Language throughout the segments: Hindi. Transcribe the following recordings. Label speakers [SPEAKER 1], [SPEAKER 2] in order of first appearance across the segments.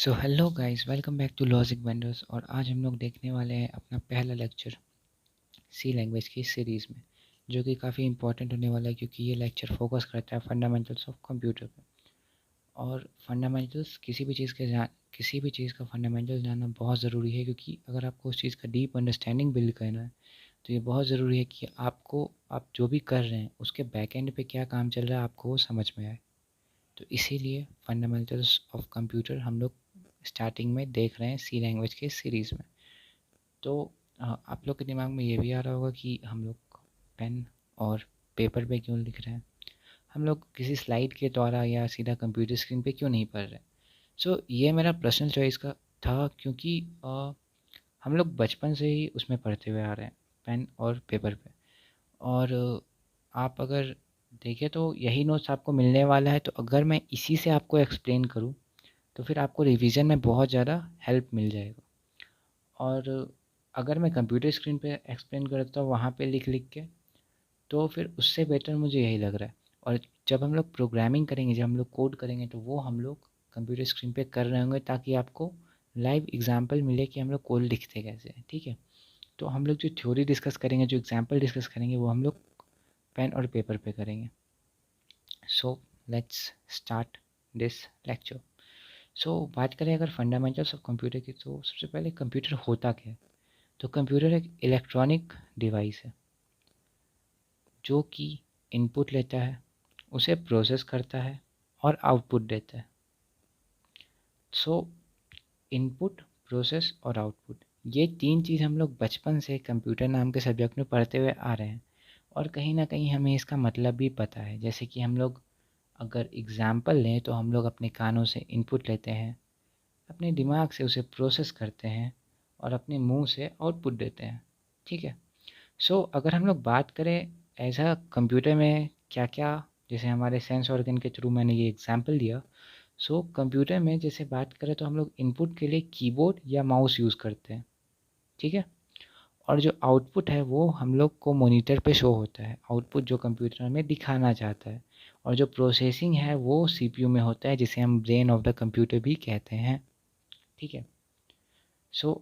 [SPEAKER 1] So hello guys, welcome back to logic vendors. और आज हम लोग देखने वाले हैं अपना पहला लेक्चर सी लैंग्वेज की सीरीज़ में, जो कि काफ़ी इंपॉर्टेंट होने वाला है क्योंकि ये लेक्चर फोकस करता है फंडामेंटल्स ऑफ कंप्यूटर पे। और फंडामेंटल्स किसी भी चीज़ का फंडामेंटल जानना बहुत ज़रूरी है, क्योंकि अगर आपको उस चीज़ का डीप अंडरस्टैंडिंग बिल्ड करना है तो ये बहुत ज़रूरी है कि आप जो भी कर रहे हैं उसके बैक एंड पे क्या काम चल रहा है आपको वो समझ में आए। तो इसीलिए फंडामेंटल्स ऑफ कंप्यूटर हम लोग स्टार्टिंग में देख रहे हैं सी लैंग्वेज के सीरीज़ में। तो आप लोग के दिमाग में ये भी आ रहा होगा कि हम लोग पेन और पेपर पे क्यों लिख रहे हैं, हम लोग किसी स्लाइड के द्वारा या सीधा कंप्यूटर स्क्रीन पे क्यों नहीं पढ़ रहे। ये मेरा पर्सनल चॉइस का था, क्योंकि हम लोग बचपन से ही उसमें पढ़ते हुए आ रहे हैं, पेन और पेपर पे। और आप अगर देखें तो यही नोट्स आपको मिलने वाला है, तो अगर मैं इसी से आपको एक्सप्लेन करूँ तो फिर आपको रिवीजन में बहुत ज़्यादा हेल्प मिल जाएगा। और अगर मैं कंप्यूटर स्क्रीन पे एक्सप्लेन करता हूँ वहाँ पे लिख लिख के, तो फिर उससे बेटर मुझे यही लग रहा है। और जब हम लोग प्रोग्रामिंग करेंगे, जब हम लोग कोड करेंगे, तो वो हम लोग कंप्यूटर स्क्रीन पे कर रहे होंगे ताकि आपको लाइव एग्जांपल मिले कि हम लोग कोड लिखते कैसे हैं। ठीक है, तो हम लोग जो थ्योरी डिस्कस करेंगे, जो एग्जांपल डिस्कस करेंगे, वो हम लोग पेन और पेपर पे करेंगे। So let's start this lecture. बात करें अगर फंडामेंटल्स ऑफ कंप्यूटर की, तो सबसे पहले कंप्यूटर होता क्या है। तो कंप्यूटर एक इलेक्ट्रॉनिक डिवाइस है जो कि इनपुट लेता है, उसे प्रोसेस करता है और आउटपुट देता है। सो इनपुट, प्रोसेस और आउटपुट, ये तीन चीज़ हम लोग बचपन से कंप्यूटर नाम के सब्जेक्ट में पढ़ते हुए आ रहे हैं। और कहीं ना कहीं हमें इसका मतलब भी पता है। जैसे कि हम लोग अगर एग्ज़ाम्पल लें तो हम लोग अपने कानों से इनपुट लेते हैं, अपने दिमाग से उसे प्रोसेस करते हैं और अपने मुंह से आउटपुट देते हैं। ठीक है। अगर हम लोग बात करें ऐसा कंप्यूटर में क्या क्या, जैसे हमारे सेंस ऑर्गन के थ्रू मैंने ये एग्जांपल दिया। कंप्यूटर में जैसे बात करें तो हम लोग इनपुट के लिए कीबोर्ड या माउस यूज़ करते हैं। ठीक है। और जो आउटपुट है वो हम लोग को मॉनिटर पे शो होता है, आउटपुट जो कंप्यूटर हमें दिखाना चाहता है। और जो प्रोसेसिंग है वो सीपीयू में होता है, जिसे हम ब्रेन ऑफ द कंप्यूटर भी कहते हैं। ठीक है।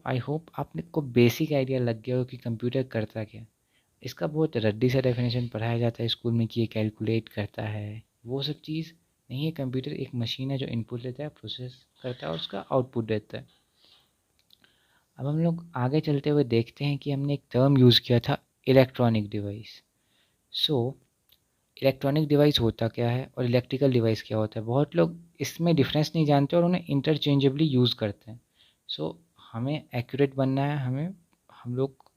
[SPEAKER 1] आई होप आपने को बेसिक आइडिया लग गया हो कि कंप्यूटर करता क्या है। इसका बहुत रद्दी सा डेफिनेशन पढ़ाया जाता है स्कूल में कि ये कैलकुलेट करता है, वो सब चीज़ नहीं है। कंप्यूटर एक मशीन है जो इनपुट लेता है, प्रोसेस करता है और उसका आउटपुट देता है। अब हम लोग आगे चलते हुए देखते हैं कि हमने एक टर्म यूज़ किया था, electronic device. So electronic device होता क्या है और इलेक्ट्रिकल डिवाइस क्या होता है, बहुत लोग इसमें डिफरेंस नहीं जानते और उन्हें इंटरचेंजेबली यूज़ करते हैं। हमें एक्यूरेट बनना है, हम लोग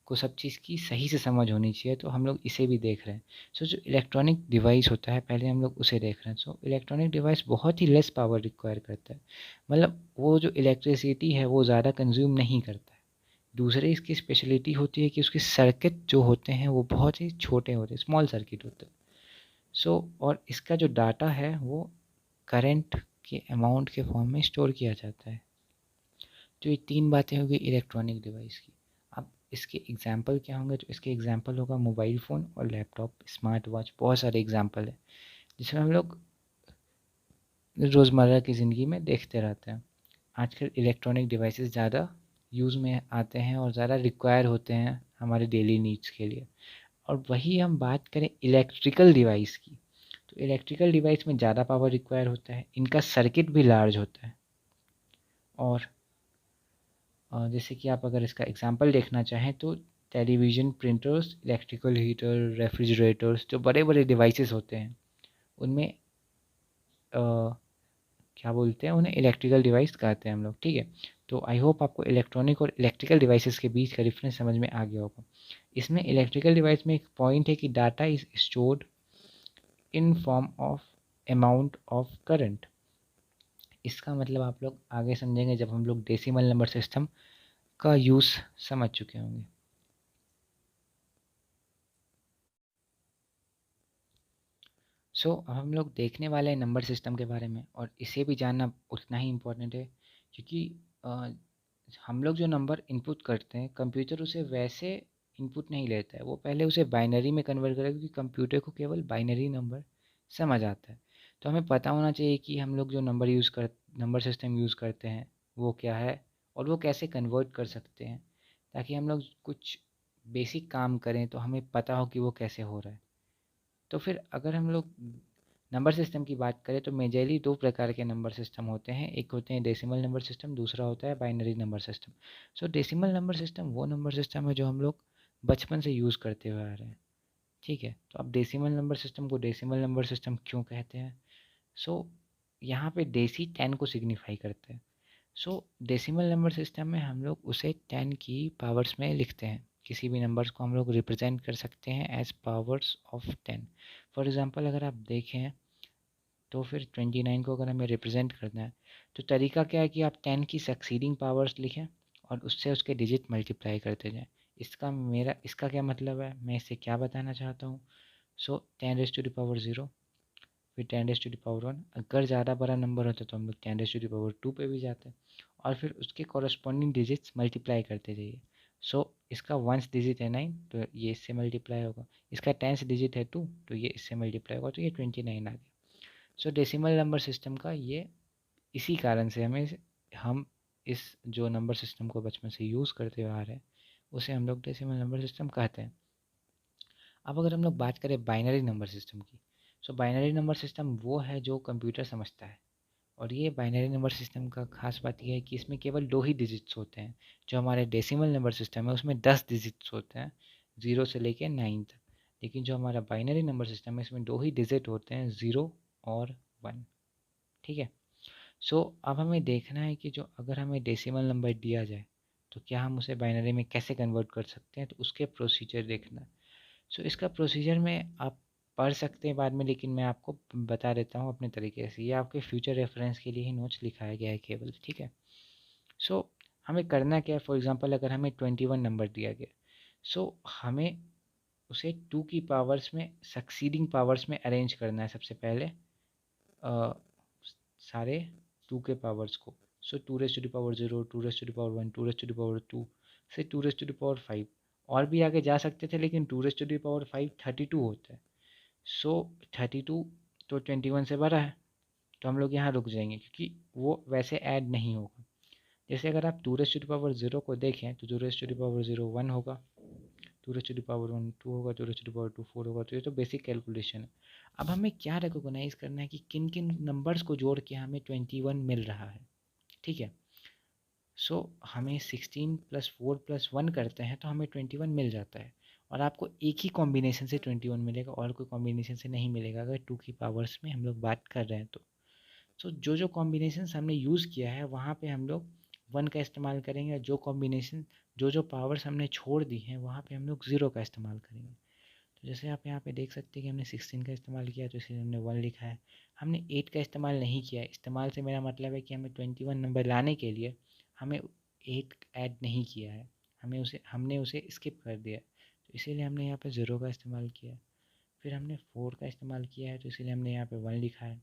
[SPEAKER 1] को सब चीज़ की सही से समझ होनी चाहिए, तो हम लोग इसे भी देख रहे हैं। जो इलेक्ट्रॉनिक डिवाइस होता है पहले हम लोग उसे देख रहे हैं। इलेक्ट्रॉनिक डिवाइस बहुत ही लेस पावर रिक्वायर करता है, मतलब वो जो इलेक्ट्रिसिटी है वो ज़्यादा कंज्यूम नहीं करता है। दूसरी इसकी स्पेशलिटी होती है कि उसके सर्किट जो होते हैं वो बहुत ही छोटे होते हैं, स्मॉल सर्किट होते हैं। और इसका जो डाटा है वो करंट के अमाउंट के फॉर्म में स्टोर किया जाता है। तो ये तीन बातें हो गई इलेक्ट्रॉनिक डिवाइस की। अब इसके एग्जाम्पल क्या होंगे, तो इसके एग्जाम्पल होगा मोबाइल फ़ोन और लैपटॉप, स्मार्ट वॉच, बहुत सारे एग्जाम्पल है जिसमें हम लोग रोज़मर्रा की ज़िंदगी में देखते रहते हैं। आजकल इलेक्ट्रॉनिक डिवाइसेस ज़्यादा यूज़ में आते हैं और ज़्यादा रिक्वायर होते हैं हमारे डेली नीड्स के लिए। और वही हम बात करें इलेक्ट्रिकल डिवाइस की, तो इलेक्ट्रिकल डिवाइस में ज़्यादा पावर रिक्वायर होता है, इनका सर्किट भी लार्ज होता है। और जैसे कि आप अगर इसका एग्जांपल देखना चाहें तो television, printers, electrical heater, refrigerators, जो बड़े बड़े डिवाइसेस होते हैं उनमें क्या बोलते हैं उन्हें, इलेक्ट्रिकल डिवाइस कहते हैं हम लोग। ठीक है। तो आई होप आपको इलेक्ट्रॉनिक और इलेक्ट्रिकल डिवाइसेस के बीच का डिफरेंस समझ में आ गया होगा। इसमें इलेक्ट्रिकल डिवाइस में एक पॉइंट है कि data is stored in form of amount of current. इसका मतलब आप लोग आगे समझेंगे जब हम लोग डेसिमल नंबर सिस्टम का यूज़ समझ चुके होंगे। अब हम लोग देखने वाले हैं नंबर सिस्टम के बारे में, और इसे भी जानना उतना ही इम्पोर्टेंट है, क्योंकि अ, हम लोग जो नंबर इनपुट करते हैं कंप्यूटर उसे वैसे इनपुट नहीं लेता है, वो पहले उसे बाइनरी में कन्वर्ट करेगा, क्योंकि कंप्यूटर को केवल बाइनरी नंबर समझ आता है। तो हमें पता होना चाहिए कि हम लोग जो number use number system use करते हैं वो क्या है और वो कैसे कन्वर्ट कर सकते हैं, ताकि हम लोग कुछ बेसिक काम करें तो हमें पता हो कि वो कैसे हो रहा है। तो फिर अगर हम लोग नंबर सिस्टम की बात करें तो मेजरली 2 प्रकार के नंबर सिस्टम होते हैं। एक होते हैं डेसिमल नंबर सिस्टम, दूसरा होता है बाइनरी नंबर सिस्टम। सो डेसिमल नंबर सिस्टम वो नंबर सिस्टम है जो हम लोग बचपन से यूज़ करते हुए आ रहे हैं, ठीक है। तो अब डेसिमल नंबर सिस्टम को डेसिमल नंबर सिस्टम क्यों कहते हैं? सो यहाँ पे डेसी 10 को सिग्निफाई करते हैं। सो डेसिमल नंबर सिस्टम में हम लोग उसे 10 की पावर्स में लिखते हैं। किसी भी नंबर्स को हम लोग रिप्रेजेंट कर सकते हैं as powers of 10। For example अगर आप देखें तो फिर 29 को अगर हमें रिप्रेजेंट करना है तो तरीका क्या है कि आप 10 की सक्सीडिंग पावर्स लिखें और उससे उसके डिजिट मल्टीप्लाई करते जाएं। इसका क्या मतलब है, मैं इससे क्या बताना चाहता हूँ? सो 10 रेज़ टू द पावर 0, फिर 10 रेज़ टू द पावर 1। अगर ज़्यादा बड़ा नंबर होता तो हम लोग 10 रेज़ टू द पावर 2 पे भी जाते, और फिर उसके कॉरस्पॉन्डिंग डिजिट्स मल्टीप्लाई करते जाइए। सो इसका 1th डिजिट है 9 तो ये इससे मल्टीप्लाई होगा, इसका 10th डिजिट है 2 तो ये इससे मल्टीप्लाई होगा, तो ये 29 आ गया। सो डेसिमल नंबर सिस्टम का ये इसी कारण से हम इस जो नंबर सिस्टम को बचपन से यूज़ करते हुए आ रहे हैं उसे हम लोग डेसिमल नंबर सिस्टम कहते हैं। अब अगर हम लोग बात करें बाइनरी नंबर सिस्टम की, सो बाइनरी नंबर सिस्टम वो है जो कंप्यूटर समझता है। और ये बाइनरी नंबर सिस्टम का खास बात यह है कि इसमें केवल 2 ही डिजिट्स होते हैं। जो हमारे डेसिमल नंबर सिस्टम है उसमें 10 डिजिट्स होते हैं, 0 से लेके 9 तक। लेकिन जो हमारा बाइनरी नंबर सिस्टम है इसमें 2 ही डिजिट होते हैं, 0 और 1, ठीक है। सो अब हमें देखना है कि जो अगर हमें डेसिमल नंबर दिया जाए तो क्या हम उसे बाइनरी में कैसे कन्वर्ट कर सकते हैं, तो उसके प्रोसीजर देखना है। सो इसका प्रोसीजर में आप पढ़ सकते हैं बाद में, लेकिन मैं आपको बता देता हूँ अपने तरीके से। ये आपके फ्यूचर रेफरेंस के लिए ही नोट्स लिखाया गया है केवल, ठीक है। सो हमें करना क्या है, फॉर एग्जांपल अगर हमें 21 नंबर दिया गया, सो हमें उसे 2 की पावर्स में सक्सीडिंग पावर्स में अरेंज करना है सबसे पहले, अ, सारे 2 के पावर्स को। So 2 raise to the power 0, 2 raise to the power 1, 2 raise to the power 2 से 2 रेज़ टू द पावर 5। और भी आगे जा सकते थे लेकिन 2 रेज़ टू द पावर 5 32 होता है। सो 32 तो 21 से बड़ा है, तो हम लोग यहाँ रुक जाएंगे क्योंकि वो वैसे ऐड नहीं होगा। जैसे अगर आप 2 रेज़ टू द पावर 0 को देखें तो 2 रेज़ टू द पावर 0 1 होगा, 2 रेज़ टू द पावर 1 2 होगा, 2 रेज़ टू द पावर 2 4 होगा। तो ये तो बेसिक कैलकुलेशन है। अब हमें क्या रिकॉग्नाइज करना है कि किन किन नंबर्स को जोड़ के हमें 21 मिल रहा है, ठीक है। सो हमें 16 + 4 + 1 करते हैं तो हमें 21 मिल जाता है। और आपको एक ही कॉम्बिनेशन से 21 मिलेगा और कोई कॉम्बिनेशन से नहीं मिलेगा अगर 2 की पावर्स में हम लोग बात कर रहे हैं तो। सो जो जो कॉम्बिनेशंस हमने यूज़ किया है वहाँ पे हम लोग 1 का इस्तेमाल करेंगे, जो कॉम्बिनेशन जो जो पावर्स हमने छोड़ दी हैं वहाँ पे हम लोग 0 का इस्तेमाल करेंगे। तो जैसे आप यहाँ पे देख सकते हैं कि हमने 16 का इस्तेमाल किया तो इसलिए हमने 1 लिखा है। हमने 8 का इस्तेमाल नहीं किया है। इस्तेमाल से मेरा मतलब है कि हमें 21 नंबर लाने के लिए हमें 8 ऐड नहीं किया है, हमने उसे स्किप कर दिया, तो इसीलिए हमने यहाँ पे 0 का इस्तेमाल किया है। फिर हमने 4 का इस्तेमाल किया है तो इसीलिए हमने यहाँ पे 1 लिखा है।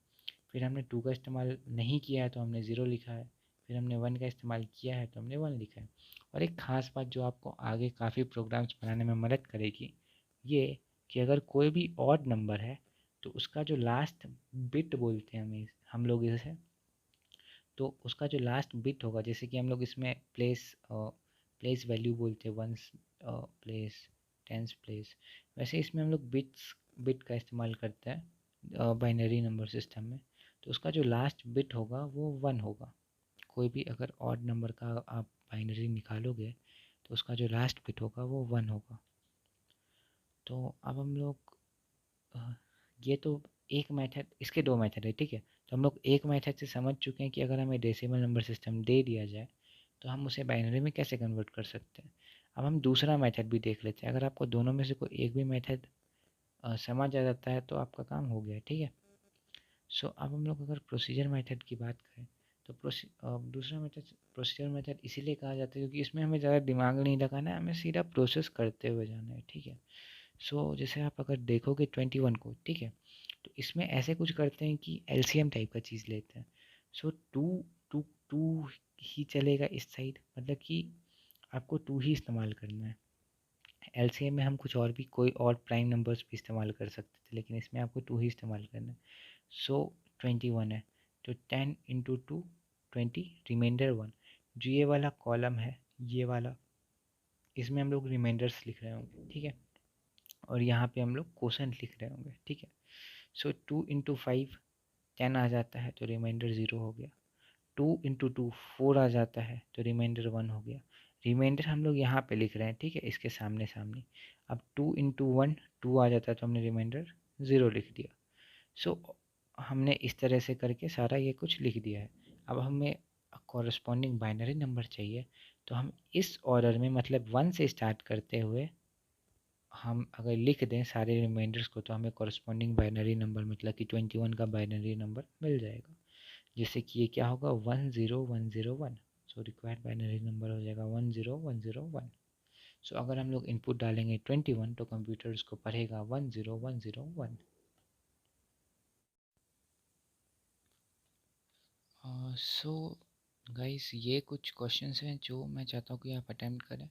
[SPEAKER 1] फिर हमने 2 का इस्तेमाल नहीं किया है तो हमने 0 लिखा है। फिर हमने 1 का इस्तेमाल किया है तो हमने 1 लिखा है। और एक ख़ास बात जो आपको आगे काफ़ी प्रोग्राम्स बनाने में मदद करेगी, ये कि अगर कोई भी ऑड नंबर है तो उसका जो लास्ट बिट बोलते हैं हम लोग इसे, तो उसका जो लास्ट बिट होगा, जैसे कि हम लोग इसमें प्लेस वैल्यू बोलते हैं, वंस प्लेस, टेंस प्लेस, वैसे इसमें हम लोग बिट का इस्तेमाल करते हैं बाइनरी नंबर सिस्टम में। तो उसका जो लास्ट बिट होगा वो 1 होगा। कोई भी अगर ऑड नंबर का आप बाइनरी निकालोगे तो उसका जो लास्ट बिट होगा वो 1 होगा। तो अब हम लोग अ, ये तो एक मेथड, इसके 2 मेथड है, ठीक है। तो हम लोग एक मेथड से समझ चुके हैं कि अगर हमें डेसिमल नंबर सिस्टम दे दिया जाए तो हम उसे बाइनरी में कैसे कन्वर्ट कर सकते हैं। अब हम दूसरा मेथड भी देख लेते हैं। अगर आपको दोनों में से कोई एक भी मेथड समझ आ जाता है तो आपका काम हो गया, ठीक है। सो अब हम लोग अगर प्रोसीजर मेथड की बात करें तो दूसरा मेथड प्रोसीजर मेथड इसीलिए कहा जाता है क्योंकि इसमें हमें ज़्यादा दिमाग नहीं लगाना है, हमें सीधा प्रोसेस करते हुए जाना है, ठीक है। सो जैसे आप अगर देखोगे 21 को, ठीक है, तो इसमें ऐसे कुछ करते हैं कि एलसीएम टाइप का चीज़ लेते हैं। सो टू टू टू ही चलेगा इस साइड, मतलब कि आपको 2 ही इस्तेमाल करना है। एलसीएम में हम कुछ और भी कोई और प्राइम नंबर्स भी इस्तेमाल कर सकते थे लेकिन इसमें आपको 2 ही इस्तेमाल करना है। सो 21 है तो 10 × 2 20 रिमाइंडर 1। जो ये वाला कॉलम है, ये वाला, इसमें हम लोग रिमाइंडर्स लिख रहे होंगे, ठीक है, और यहाँ पे हम लोग क्वोशंट लिख रहे होंगे, ठीक है। सो 2 इंटू 5 10 आ जाता है तो रिमाइंडर 0 हो गया। 2 इंटू 2 4 आ जाता है तो रिमाइंडर 1 हो गया। रिमाइंडर हम लोग यहाँ पे लिख रहे हैं, ठीक है, इसके सामने सामने। अब 2 इंटू 1 2 आ जाता है तो हमने रिमाइंडर 0 लिख दिया। सो हमने इस तरह से करके सारा ये कुछ लिख दिया है। अब हमें कॉरस्पॉन्डिंग बाइनरी नंबर चाहिए, तो हम इस ऑर्डर में, मतलब 1 से स्टार्ट करते हुए हम अगर लिख दें सारे रिमाइंडर्स को, तो हमें कॉरस्पॉन्डिंग बाइनरी नंबर, मतलब कि 21 का बाइनरी नंबर मिल जाएगा। जैसे कि ये क्या होगा, 10101। सो रिक्वायर्ड बाइनरी नंबर हो जाएगा 10101। सो अगर हम लोग इनपुट डालेंगे 21 तो कंप्यूटर उसको पढ़ेगा 10101। सो गाइस, ये कुछ क्वेश्चंस हैं जो मैं चाहता हूँ कि आप अटेम्प्ट करें।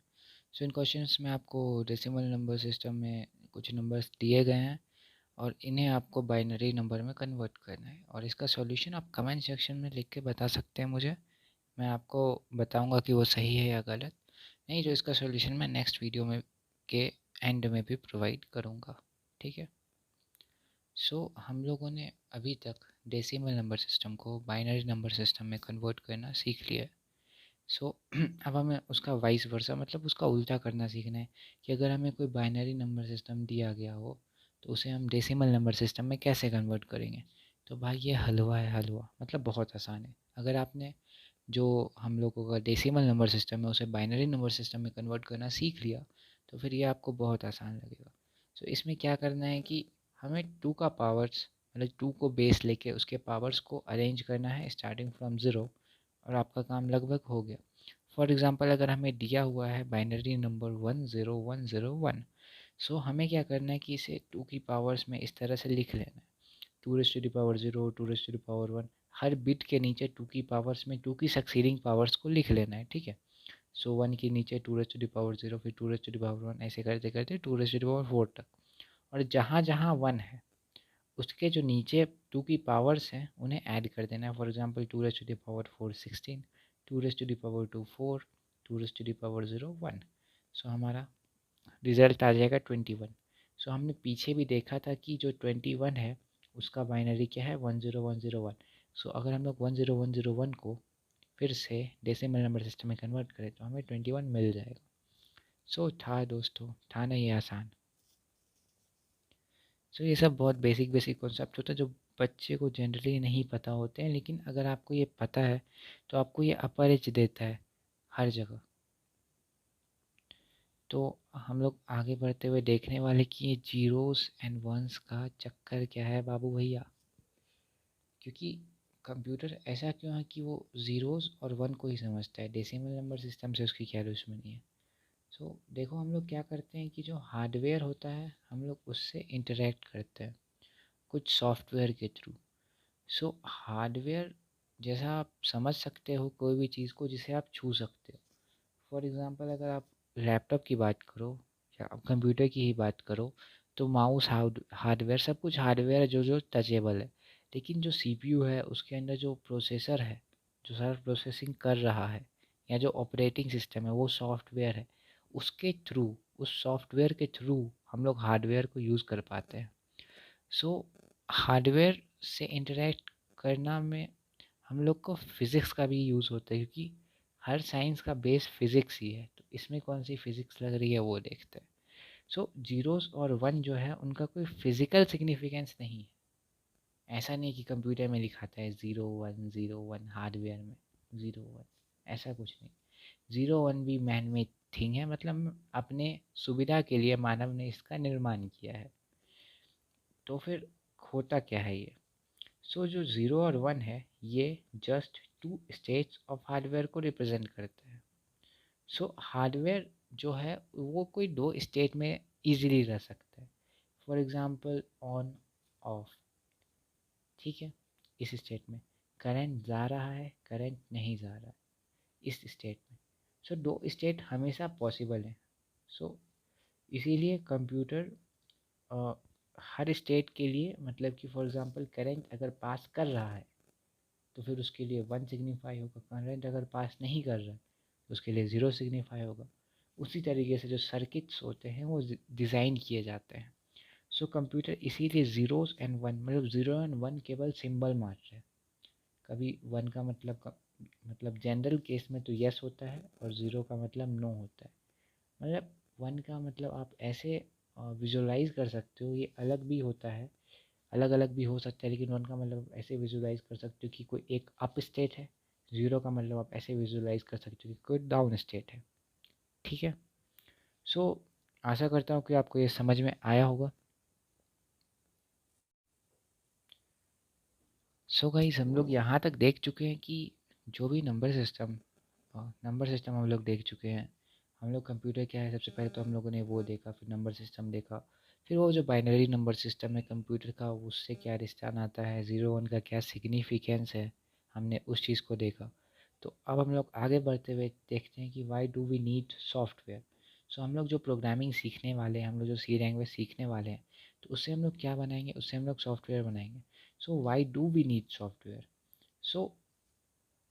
[SPEAKER 1] सो इन क्वेश्चंस में आपको डेसिमल नंबर सिस्टम में कुछ नंबर्स दिए गए हैं और इन्हें आपको बाइनरी नंबर में कन्वर्ट करना है, और इसका सॉल्यूशन आप कमेंट सेक्शन में लिख के बता सकते हैं मुझे। मैं आपको बताऊंगा कि वो सही है या गलत। नहीं, जो इसका सॉल्यूशन मैं नेक्स्ट वीडियो में के एंड में भी प्रोवाइड करूंगा, ठीक है। सो हम लोगों ने अभी तक डेसिमल नंबर सिस्टम को बाइनरी नंबर सिस्टम में कन्वर्ट करना सीख लिया है। सो अब हमें उसका वाइस वर्सा, मतलब उसका उल्टा करना सीखना है कि अगर हमें कोई बाइनरी नंबर सिस्टम दिया गया हो तो उसे हम डेसिमल नंबर सिस्टम में कैसे कन्वर्ट करेंगे। तो भाई ये हलवा है, हलवा मतलब बहुत आसान है। अगर आपने जो हम लोगों का डेसिमल नंबर सिस्टम है उसे बाइनरी नंबर सिस्टम में कन्वर्ट करना सीख लिया तो फिर ये आपको बहुत आसान लगेगा। सो इसमें क्या करना है कि हमें 2 का पावर्स, मतलब 2 को बेस लेके उसके पावर्स को अरेंज करना है स्टार्टिंग फ्रॉम 0, और आपका काम लगभग हो गया। फॉर एग्ज़ाम्पल, अगर हमें दिया हुआ है बाइनरी नंबर 10101, सो हमें क्या करना है कि इसे 2 की पावर्स में इस तरह से लिख लेना है, 2 2 1। हर बिट के नीचे 2 की पावर्स में 2 की सक्सीडिंग पावर्स को लिख लेना है, ठीक है। सो 1 के नीचे 2 फिर 2 1, ऐसे करते करते 2 4 तक। और जहाँ जहाँ 1 है उसके जो नीचे 2 की पावर्स हैं उन्हें ऐड कर देना है। For example 2 4 16, 2 4, 2 1। सो हमारा रिज़ल्ट आ जाएगा 21। सो हमने पीछे भी देखा था कि जो 21 है उसका बाइनरी क्या है, 10101। सो अगर हम लोग 10101 को फिर से डेसिमल नंबर सिस्टम में कन्वर्ट करें तो हमें 21 मिल जाएगा। सो था दोस्तों, था ना ये आसान। सो ये सब बहुत बेसिक बेसिक कॉन्सेप्ट होता है जो बच्चे को जनरली नहीं पता होते हैं, लेकिन अगर आपको ये पता है तो आपको ये अपर एज देता है हर जगह। तो हम लोग आगे बढ़ते हुए देखने वाले कि ये जीरोस एंड वंस का चक्कर क्या है बाबू भैया। क्योंकि कंप्यूटर ऐसा क्यों है कि वो ज़ीरोज़ और 1 को ही समझता है, डेसिमल नंबर सिस्टम से उसकी क्या दुश्मनी है। सो देखो, हम लोग क्या करते हैं कि जो हार्डवेयर होता है हम लोग उससे इंटरेक्ट करते हैं कुछ सॉफ्टवेयर के थ्रू। सो हार्डवेयर जैसा आप समझ सकते हो कोई भी चीज़ को जिसे आप छू सकते हो। फॉर एग्ज़ाम्पल, अगर आप लैपटॉप की बात करो या आप कंप्यूटर की ही बात करो तो माउस हार्डवेयर, सब कुछ हार्डवेयर है जो जो टचेबल है। लेकिन जो सीपीयू है उसके अंदर जो प्रोसेसर है जो सारा प्रोसेसिंग कर रहा है, या जो ऑपरेटिंग सिस्टम है वो सॉफ्टवेयर है। उसके थ्रू, उस सॉफ्टवेयर के थ्रू हम लोग हार्डवेयर को यूज़ कर पाते हैं। सो हार्डवेयर से इंटरेक्ट करना में हम लोग को फिज़िक्स का भी यूज़ होता है, क्योंकि हर साइंस का बेस फिज़िक्स ही है। तो इसमें कौन सी फिज़िक्स लग रही है वो देखते हैं। सो जीरोस और 1 जो है उनका कोई फिज़िकल सिग्निफिकेंस नहीं है। ऐसा नहीं है कि कंप्यूटर में लिखाता है 0101 हार्डवेयर में 01, ऐसा कुछ नहीं। 01 भी मैन मेड थिंग है, मतलब अपने सुविधा के लिए मानव ने इसका निर्माण किया है। तो फिर होता क्या है ये। सो जो 0 और 1 है ये जस्ट 2 स्टेट्स ऑफ हार्डवेयर को रिप्रेजेंट करते हैं। सो हार्डवेयर जो है वो कोई 2 स्टेट में इजीली रह सकता है। फॉर एग्जांपल ऑन ऑफ, ठीक है, इस स्टेट में करंट जा रहा है, करंट नहीं जा रहा है, इस स्टेट में। सो 2 स्टेट हमेशा पॉसिबल है। सो इसीलिए कंप्यूटर हर स्टेट के लिए, मतलब कि फॉर एग्जांपल करंट अगर पास कर रहा है तो फिर उसके लिए 1 सिग्निफाई होगा। करंट अगर पास नहीं कर रहा है तो उसके लिए 0 सिग्निफाई होगा। उसी तरीके से जो सर्किट्स होते हैं वो डिज़ाइन किए जाते हैं। सो कंप्यूटर इसीलिए ज़ीरोज़ एंड वन, मतलब 0 एंड 1 केवल सिंबल मार रहे हैं। कभी 1 का मतलब जनरल केस में तो यस होता है और 0 का मतलब नो होता है। मतलब 1 का मतलब आप ऐसे विजुलाइज कर सकते हो, ये अलग भी होता है, अलग अलग भी हो सकता है, लेकिन 1 का मतलब ऐसे विजुलाइज कर सकते हो कि कोई एक अप स्टेट है। 0 का मतलब आप ऐसे विजुलाइज कर सकते हो कि कोई डाउन स्टेट है। ठीक है। सो आशा करता हूँ कि आपको ये समझ में आया होगा। सो गाइस, हम लोग यहाँ तक देख चुके हैं कि जो भी नंबर सिस्टम हम लोग देख चुके हैं। हम लोग कंप्यूटर क्या है, सबसे पहले तो हम लोगों ने वो देखा, फिर नंबर सिस्टम देखा, फिर वो जो बाइनरी नंबर सिस्टम है कंप्यूटर का, उससे क्या रिश्ता नाता है, 0 1 का क्या सिग्निफिकेंस है, हमने उस चीज़ को देखा। तो अब हम लोग आगे बढ़ते हुए देखते हैं कि why do we need software. So हम लोग जो प्रोग्रामिंग सीखने वाले हैं, हम लोग जो सी लैंग्वेज सीखने वाले हैं, तो उससे हम लोग क्या बनाएंगे, उससे हम लोग सॉफ्टवेयर बनाएंगे। So why do we need software? So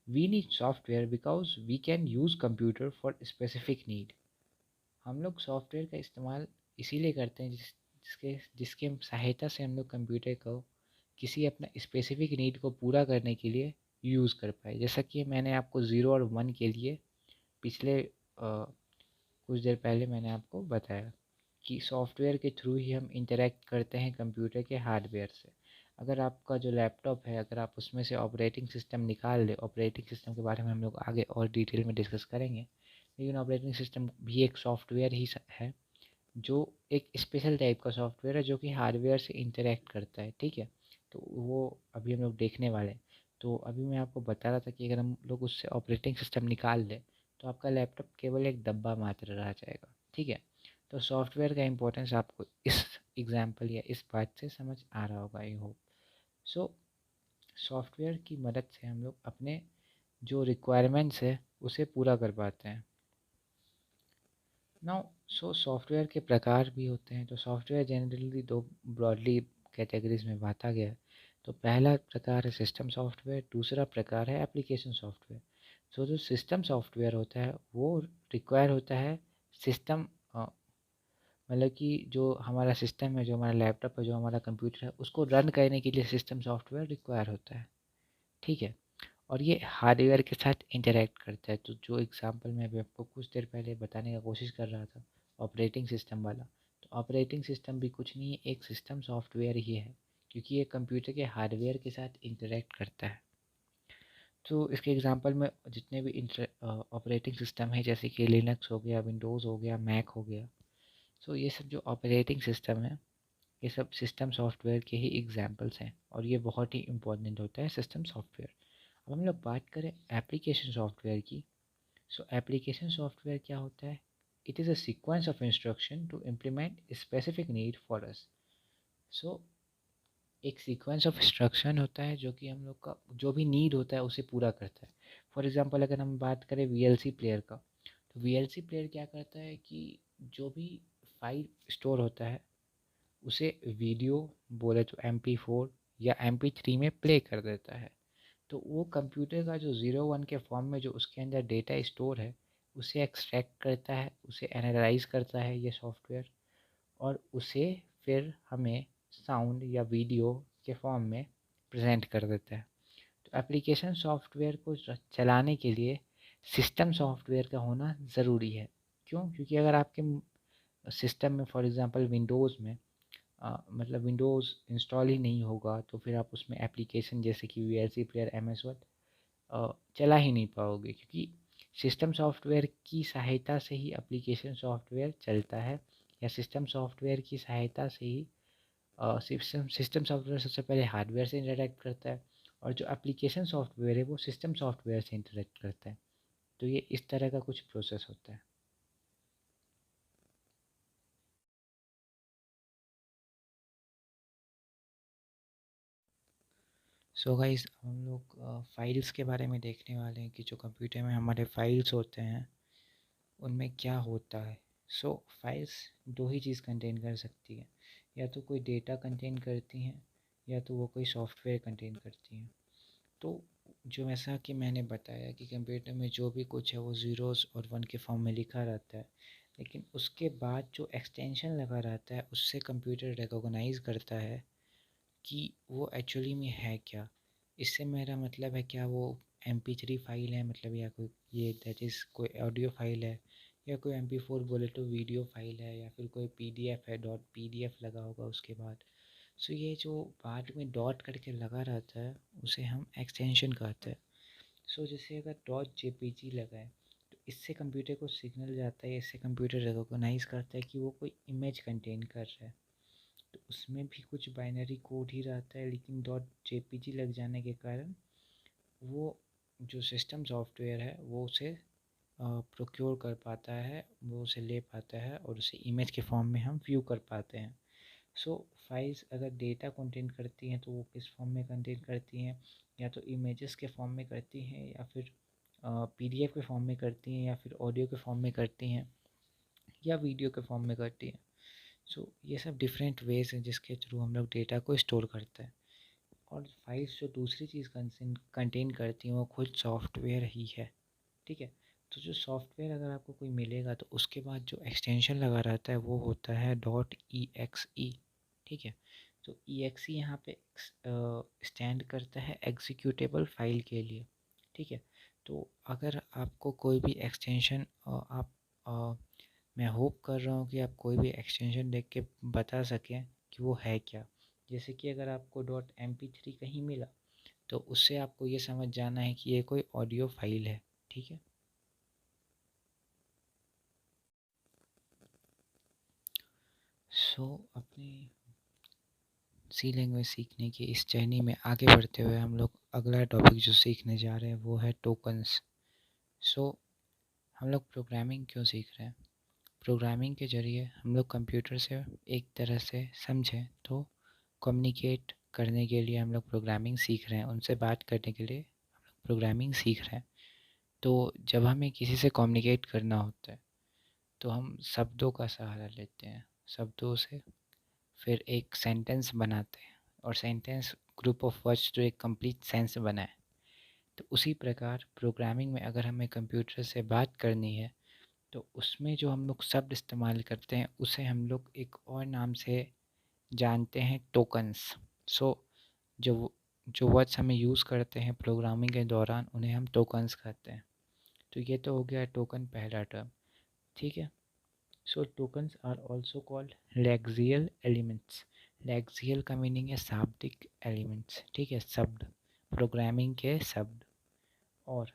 [SPEAKER 1] we need software because we can use computer for specific need. हम लोग सॉफ्टवेयर का इस्तेमाल इसीलिए करते हैं जिसके सहायता से हम लोग कंप्यूटर को किसी अपना स्पेसिफिक नीड को पूरा करने के लिए यूज़ कर पाए। जैसा कि मैंने आपको 0 और 1 के लिए पिछले कुछ देर पहले मैंने आपको बताया कि सॉफ्टवेयर के थ्रू ही हम इंटरेक्ट करते हैं कंप्यूटर के हार्डवेयर से। अगर आपका जो लैपटॉप है, अगर आप उसमें से ऑपरेटिंग सिस्टम निकाल लें, ऑपरेटिंग सिस्टम के बारे में हम लोग आगे और डिटेल में डिस्कस करेंगे, लेकिन ऑपरेटिंग सिस्टम भी एक सॉफ्टवेयर ही है, जो एक स्पेशल टाइप का सॉफ्टवेयर है जो कि हार्डवेयर से इंटरेक्ट करता है। ठीक है। तो वो अभी हम लोग देखने वाले हैं। तो अभी मैं आपको बता रहा था कि अगर हम लोग उससे ऑपरेटिंग सिस्टम निकाल लें तो आपका लैपटॉप केवल एक डब्बा मात्र रह जाएगा। ठीक है। तो सॉफ्टवेयर का इम्पोर्टेंस आपको इस एग्जाम्पल या इस बात से समझ आ रहा होगा, आई होप। सो सॉफ्टवेयर की मदद से हम लोग अपने जो रिक्वायरमेंट्स है उसे पूरा कर पाते हैं। नाउ सॉफ्टवेयर के प्रकार भी होते हैं। तो सॉफ्टवेयर जनरली दो ब्रॉडली कैटेगरीज में बांटा गया है। तो पहला प्रकार है सिस्टम सॉफ्टवेयर, दूसरा प्रकार है एप्लीकेशन सॉफ्टवेयर। जो सिस्टम सॉफ्टवेयर होता है वो रिक्वायर होता है सिस्टम, मतलब कि जो हमारा सिस्टम है, जो हमारा लैपटॉप है, जो हमारा कंप्यूटर है, उसको रन करने के लिए सिस्टम सॉफ्टवेयर रिक्वायर होता है। ठीक है। और ये हार्डवेयर के साथ इंटरेक्ट करता है। तो जो एग्जांपल मैं अभी आपको कुछ देर पहले बताने का कोशिश कर रहा था, ऑपरेटिंग सिस्टम वाला, तो ऑपरेटिंग सिस्टम भी कुछ नहीं है, एक सिस्टम सॉफ्टवेयर ही है, क्योंकि ये कंप्यूटर के हार्डवेयर के साथ इंटरेक्ट करता है। तो इसके एग्जांपल में जितने भी ऑपरेटिंग सिस्टम है, जैसे कि लिनक्स हो गया, विंडोज़ हो गया, मैक हो गया, सो ये सब जो ऑपरेटिंग सिस्टम है, ये सब सिस्टम सॉफ्टवेयर के ही एग्जांपल्स हैं, और ये बहुत ही इंपॉर्टेंट होता है सिस्टम सॉफ्टवेयर। अब हम लोग बात करें एप्लीकेशन सॉफ्टवेयर की। सो एप्लीकेशन सॉफ्टवेयर क्या होता है? It is a sequence of instruction to implement specific need for us. So एक सीक्वेंस ऑफ इंस्ट्रक्शन होता है जो कि हम लोग का जो भी नीड होता है उसे पूरा करता है। फॉर एग्जांपल अगर हम बात करें वीएलसी प्लेयर का, तो वीएलसी प्लेयर क्या करता है कि जो भी फाइल स्टोर होता है उसे वीडियो बोले तो MP4 या MP3 में प्ले कर देता है। तो वो कंप्यूटर का जो 0 1 के फॉर्म में जो उसके अंदर डेटा स्टोर है उसे एक्सट्रैक्ट करता है, उसे एनालाइज करता है ये सॉफ्टवेयर, और उसे फिर हमें साउंड या वीडियो के फॉर्म में प्रेजेंट कर देता है। तो एप्लीकेशन सॉफ्टवेयर को चलाने के लिए सिस्टम सॉफ्टवेयर का होना ज़रूरी है। क्यों? क्योंकि अगर आपके सिस्टम में फॉर एग्ज़ाम्पल विंडोज़ में मतलब विंडोज़ इंस्टॉल ही नहीं होगा तो फिर आप उसमें एप्लीकेशन जैसे कि वीएलसी प्लेयर, MS वर्ड चला ही नहीं पाओगे, क्योंकि सिस्टम सॉफ्टवेयर की सहायता से ही एप्लीकेशन सॉफ्टवेयर चलता है, या सिस्टम सॉफ्टवेयर की सहायता से ही सिस्टम सॉफ्टवेयर सबसे पहले हार्डवेयर से इंटरेक्ट करता है, और जो एप्लीकेशन सॉफ्टवेयर है वो सिस्टम सॉफ्टवेयर से इंटरेक्ट करता है। तो ये इस तरह का कुछ प्रोसेस होता है। सो गाइस, हम लोग फाइल्स के बारे में देखने वाले हैं कि जो कंप्यूटर में हमारे फाइल्स होते हैं उनमें क्या होता है। सो फाइल्स दो ही चीज़ कंटेन कर सकती है, या तो कोई डेटा कंटेन करती हैं या तो वो कोई सॉफ्टवेयर कंटेन करती हैं। तो जो ऐसा कि मैंने बताया कि कंप्यूटर में जो भी कुछ है वो ज़ीरोज़ और वन के फॉर्म में लिखा रहता है, लेकिन उसके बाद जो एक्सटेंशन लगा रहता है उससे कंप्यूटर रिकॉग्नाइज़ करता है कि वो एक्चुअली में है क्या। इससे मेरा मतलब है क्या वो MP3 फाइल है, मतलब या कोई ये दैट इज़ कोई ऑडियो फाइल है, या कोई MP4 बोले तो वीडियो फाइल है, या फिर कोई PDF है, डॉट PDF लगा होगा उसके बाद। सो ये जो बाद में डॉट करके लगा रहता है उसे हम एक्सटेंशन कहते हैं। सो जैसे अगर डॉट JPG लगा है तो इससे कंप्यूटर को सिग्नल जाता है, इससे कंप्यूटर रिकॉग्नाइज़ करता है कि वो कोई इमेज कंटेन कर रहा है। तो उसमें भी कुछ बाइनरी कोड ही रहता है, लेकिन डॉट JPG लग जाने के कारण वो जो सिस्टम सॉफ्टवेयर है वो उसे प्रोक्योर कर पाता है, वो उसे ले पाता है और उसे इमेज के फॉर्म में हम व्यू कर पाते हैं। सो फाइल्स अगर डेटा कंटेन करती हैं तो वो किस फॉर्म में कंटेन करती हैं, या तो इमेजेस के फॉर्म में करती हैं, या फिर PDF के फॉर्म में करती हैं, या फिर ऑडियो के फॉर्म में करती हैं, या वीडियो के फॉर्म में करती हैं। सो ये सब डिफरेंट वेज हैं जिसके थ्रू हम लोग डेटा को स्टोर करते हैं। और फाइल्स जो दूसरी चीज़ कंटेन करती हैं वो खुद सॉफ्टवेयर ही है। ठीक है। तो जो सॉफ्टवेयर अगर आपको कोई मिलेगा तो उसके बाद जो एक्सटेंशन लगा रहता है वो होता है .exe। ठीक है। तो exe यहाँ पे स्टैंड करता है एग्जीक्यूटेबल फाइल के लिए। ठीक है। तो अगर आपको कोई भी एक्सटेंशन आप अ, मैं होप कर रहा हूँ कि आप कोई भी एक्सटेंशन देख के बता सकें कि वो है क्या। जैसे कि अगर आपको .mp3 कहीं मिला तो उससे आपको ये समझ जाना है कि ये कोई ऑडियो फाइल है। ठीक है। अपनी सी लैंग्वेज सीखने की इस जर्नी में आगे बढ़ते हुए हम लोग अगला टॉपिक जो सीखने जा रहे हैं वो है टोकन्स। सो हम लोग प्रोग्रामिंग क्यों सीख रहे हैं? प्रोग्रामिंग के ज़रिए हम लोग कंप्यूटर से एक तरह से समझें तो कम्युनिकेट करने के लिए हम लोग प्रोग्रामिंग सीख रहे हैं, उनसे बात करने के लिए हम लोग प्रोग्रामिंग सीख रहे हैं। तो जब हमें किसी से कम्युनिकेट करना होता है तो हम शब्दों का सहारा लेते हैं, शब्दों से फिर एक सेंटेंस बनाते हैं, और सेंटेंस ग्रुप ऑफ वर्ड्स जो एक कंप्लीट सेंस बनाए। तो उसी प्रकार प्रोग्रामिंग में अगर हमें कंप्यूटर से बात करनी है तो उसमें जो हम लोग शब्द इस्तेमाल करते हैं उसे हम लोग एक और नाम से जानते हैं, टोकन्स। सो जो जो वर्ड्स हमें यूज़ करते हैं प्रोग्रामिंग के दौरान उन्हें हम टोकन्स कहते हैं। तो ये तो हो गया टोकन पहला टर्म। ठीक है। So tokens are also called lexical elements. Lexical का मीनिंग है शाब्दिक एलिमेंट्स। ठीक है, शब्द, प्रोग्रामिंग के शब्द। और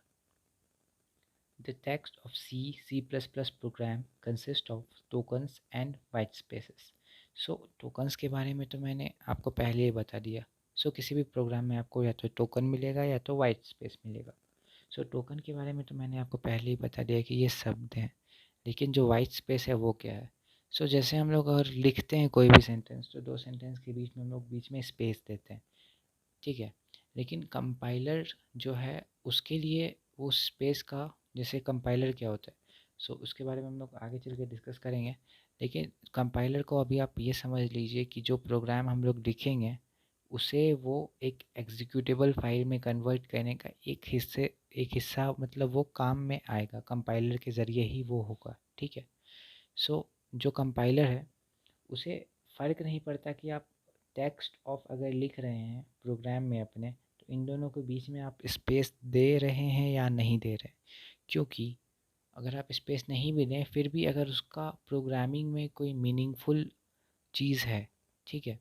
[SPEAKER 1] the text of C++ program consist of tokens and white spaces. So tokens के बारे में तो मैंने आपको पहले ही बता दिया। सो किसी भी प्रोग्राम में आपको या तो टोकन मिलेगा या तो वाइट स्पेस मिलेगा। सो टोकन के बारे में तो मैंने आपको पहले ही बता दिया कि ये शब्द हैं, लेकिन जो वाइट स्पेस है वो क्या है? जैसे हम लोग अगर लिखते हैं कोई भी सेंटेंस तो दो सेंटेंस के बीच में हम लोग बीच में स्पेस देते हैं। ठीक है। लेकिन कंपाइलर जो है उसके लिए वो स्पेस का, जैसे कंपाइलर क्या होता है, उसके बारे में हम लोग आगे चल के डिस्कस करेंगे। लेकिन कंपाइलर को अभी आप ये समझ लीजिए कि जो प्रोग्राम हम लोग लिखेंगे उसे वो एक एग्जीक्यूटेबल फाइल में कन्वर्ट करने का एक हिस्सा मतलब वो काम में आएगा, कंपाइलर के ज़रिए ही वो होगा। ठीक है। जो कंपाइलर है उसे फ़र्क नहीं पड़ता कि आप टेक्स्ट ऑफ अगर लिख रहे हैं प्रोग्राम में अपने, तो इन दोनों के बीच में आप स्पेस दे रहे हैं या नहीं दे रहे। क्योंकि अगर आप स्पेस नहीं भी दें फिर भी अगर उसका प्रोग्रामिंग में कोई मीनिंगफुल चीज़ है, ठीक है,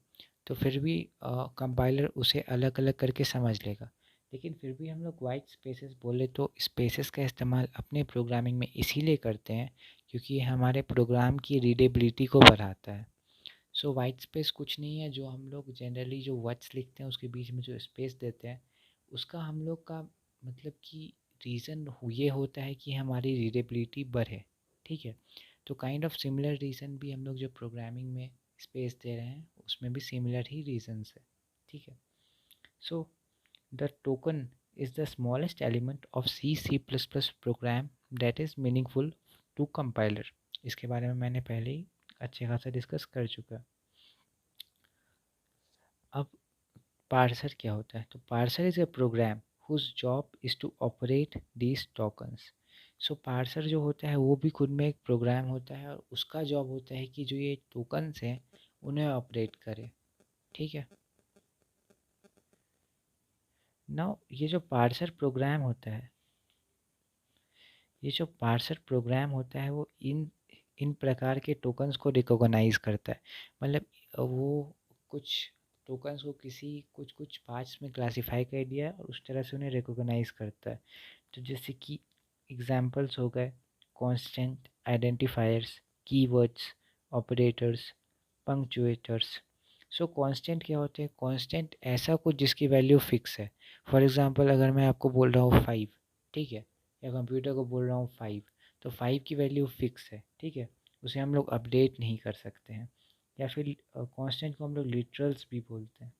[SPEAKER 1] तो फिर भी कंपाइलर उसे अलग अलग करके समझ लेगा। लेकिन फिर भी हम लोग वाइट स्पेसेस बोले तो स्पेसेस का इस्तेमाल अपने प्रोग्रामिंग में इसीलिए करते हैं क्योंकि ये हमारे प्रोग्राम की रीडेबिलिटी को बढ़ाता है। वाइट स्पेस कुछ नहीं है, जो हम लोग जनरली जो वर्ड्स लिखते हैं उसके बीच में जो स्पेस देते हैं उसका हम लोग का मतलब कि रीज़न ये होता है कि हमारी रीडेबिलिटी बढ़े। ठीक है। तो काइंड ऑफ सिमिलर रीज़न भी हम लोग जो प्रोग्रामिंग में स्पेस दे रहे हैं उसमें भी सिमिलर ही रीजंस है। ठीक है। So the token is the smallest element of C++ program that is meaningful to compiler. इसके बारे में मैंने पहले ही अच्छे खासा डिस्कस कर चुका। अब पार्सर क्या होता है? तो parser is a program whose job is to operate these tokens। So parser जो होता है वो भी खुद में एक प्रोग्राम होता है और उसका जॉब होता है कि जो ये टोकन्स हैं उन्हें ऑपरेट करे। ठीक है। नाउ ये जो पार्सर प्रोग्राम होता है वो इन इन प्रकार के टोकन्स को रिकॉग्नाइज करता है। मतलब वो कुछ टोकन्स को किसी कुछ कुछ पार्ट्स में क्लासिफाई कर दिया और उस तरह से उन्हें रिकॉग्नाइज करता है। तो जैसे कि एग्जांपल्स हो गए constant, identifiers, keywords, operators, punctuators. So constant क्या होते हैं? कांस्टेंट ऐसा कुछ जिसकी वैल्यू फिक्स है। फॉर एग्जांपल अगर मैं आपको बोल रहा हूँ 5, ठीक है, या कंप्यूटर को बोल रहा हूँ 5, तो 5 की वैल्यू फिक्स है, ठीक है, उसे हम लोग अपडेट नहीं कर सकते हैं। या फिर कांस्टेंट को हम लोग लिटरल्स भी बोलते हैं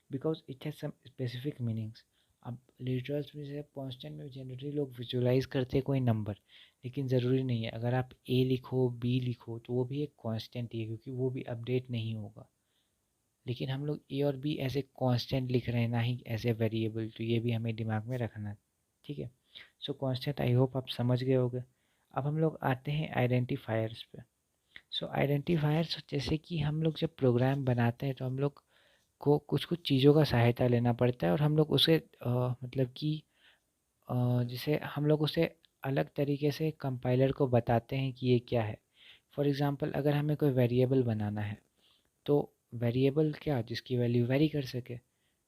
[SPEAKER 1] because it has some specific meanings. अब लिटरल्स में जैसे कांस्टेंट में जनरली लोग विजुलाइज करते हैं कोई नंबर, लेकिन ज़रूरी नहीं है। अगर आप ए लिखो, बी लिखो, तो वो भी एक कांस्टेंट ही है क्योंकि वो भी अपडेट नहीं होगा। लेकिन हम लोग ए और बी ऐसे कांस्टेंट लिख रहे हैं, ना ही ऐसे वेरिएबल, तो ये भी हमें दिमाग में रखना है। ठीक है। सो कांस्टेंट आई होप आप समझ गए होंगे। अब हम लोग आते हैं आइडेंटिफायर्स पे। सो आइडेंटिफायर्स जैसे कि हम लोग जब प्रोग्राम बनाते हैं तो हम लोग को कुछ कुछ चीज़ों का सहायता लेना पड़ता है और हम लोग उसे मतलब कि जिसे हम लोग उसे अलग तरीके से कंपाइलर को बताते हैं कि ये क्या है। फॉर एग्ज़ाम्पल अगर हमें कोई वेरिएबल बनाना है तो वेरिएबल क्या जिसकी वैल्यू वेरी कर सके।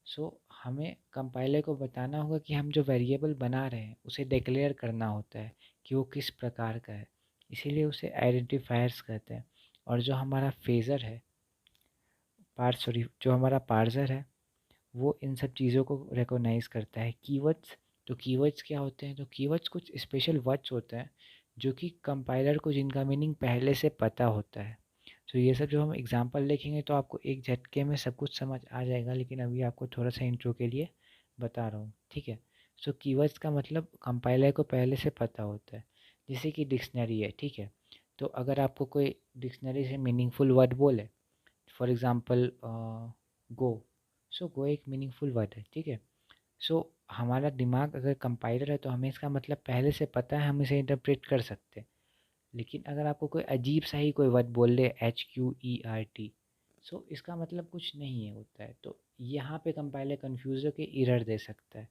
[SPEAKER 1] सो हमें कंपाइलर को बताना होगा कि हम जो वेरिएबल बना रहे हैं उसे डिक्लेयर करना होता है कि वो किस प्रकार का है, इसीलिए उसे आइडेंटिफायर्स कहते हैं। और जो हमारा फेज़र है जो हमारा पार्सर है वो इन सब चीज़ों को रिकॉग्नाइज करता है। कीवर्ड्स, तो कीवर्ड्स क्या होते हैं? तो कीवर्ड्स कुछ स्पेशल वर्ड्स होते हैं जो कि कंपाइलर को जिनका मीनिंग पहले से पता होता है। तो ये सब जो हम एग्जांपल देखेंगे तो आपको एक झटके में सब कुछ समझ आ जाएगा, लेकिन अभी आपको थोड़ा सा इंट्रो के लिए बता रहा हूँ। ठीक है। सो कीवर्ड्स का मतलब कंपाइलर को पहले से पता होता है। जैसे कि डिक्शनरी है, ठीक है, तो अगर आपको कोई डिक्शनरी से मीनिंगफुल वर्ड बोले, फॉर एग्ज़ाम्पल गो, सो गो एक मीनिंगफुल वर्ड है, ठीक है। सो हमारा दिमाग अगर कंपाइलर है तो हमें इसका मतलब पहले से पता है, हम इसे इंटरप्रेट कर सकते हैं। लेकिन अगर आपको कोई अजीब सा ही कोई वर्ड बोल दे HQERT, सो इसका मतलब कुछ नहीं है होता है, तो यहाँ पे कंपाइलर कन्फ्यूज होकर एरर दे सकता है।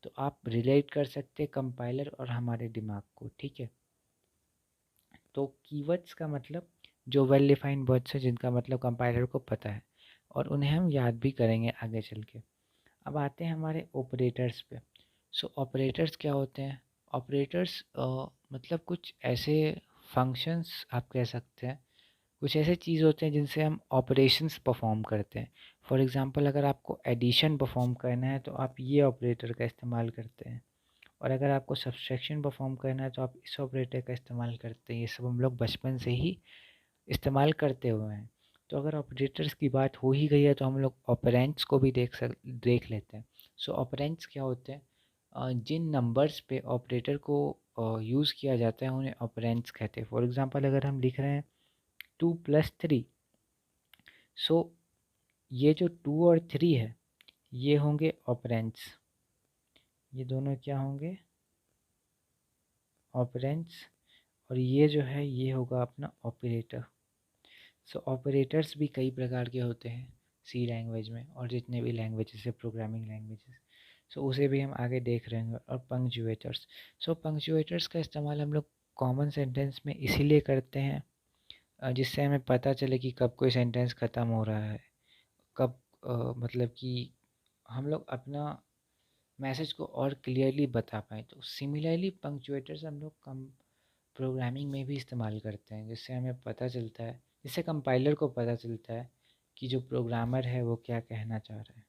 [SPEAKER 1] तो आप रिलेट कर सकते हैं कंपाइलर और हमारे दिमाग को। ठीक है। तो कीवर्ड्स का मतलब जो वेल डिफाइंड वर्ड्स है जिनका मतलब कंपाइलर को पता है और उन्हें हम याद भी करेंगे आगे चल के। अब आते हैं हमारे ऑपरेटर्स पे। सो ऑपरेटर्स क्या होते हैं? ऑपरेटर्स मतलब कुछ ऐसे फंक्शंस आप कह सकते हैं, कुछ ऐसे चीज़ होते हैं जिनसे हम ऑपरेशंस परफॉर्म करते हैं। फॉर एग्ज़ाम्पल अगर आपको एडिशन परफॉर्म करना है तो आप ये ऑपरेटर का इस्तेमाल करते हैं, और अगर आपको सब्सट्रैक्शन परफॉर्म करना है तो आप इस ऑपरेटर का इस्तेमाल करते हैं। ये सब हम लोग बचपन से ही इस्तेमाल करते हुए हैं। तो अगर ऑपरेटर्स की बात हो ही गई है तो हम लोग ऑपरेंड्स को भी देख लेते हैं। सो ऑपरेंड्स क्या होते हैं? जिन नंबर्स पे ऑपरेटर को यूज़ किया जाता है उन्हें ऑपरेंड्स कहते हैं। फॉर एग्ज़ाम्पल अगर हम लिख रहे हैं 2+3, सो ये जो 2 और 3 है ये होंगे ऑपरेंड्स। ये दोनों क्या होंगे? ऑपरेंड्स। और ये जो है ये होगा अपना ऑपरेटर। सो ऑपरेटर्स भी कई प्रकार के होते हैं सी लैंग्वेज में और जितने भी लैंग्वेजेस है प्रोग्रामिंग लैंग्वेजेस, सो उसे भी हम आगे देख रहे हैं। और पंक्चुएटर्स, सो पंक्चुएटर्स का इस्तेमाल हम लोग कॉमन सेंटेंस में इसीलिए करते हैं जिससे हमें पता चले कि कब कोई सेंटेंस ख़त्म हो रहा है, कब मतलब कि हम लोग अपना मैसेज को और क्लियरली बता पाएँ। तो सिमिलरली पंक्चुएटर्स हम लोग कम प्रोग्रामिंग में भी इस्तेमाल करते हैं, जिससे हमें पता चलता है, जिससे कंपाइलर को पता चलता है कि जो प्रोग्रामर है वो क्या कहना चाह रहा है।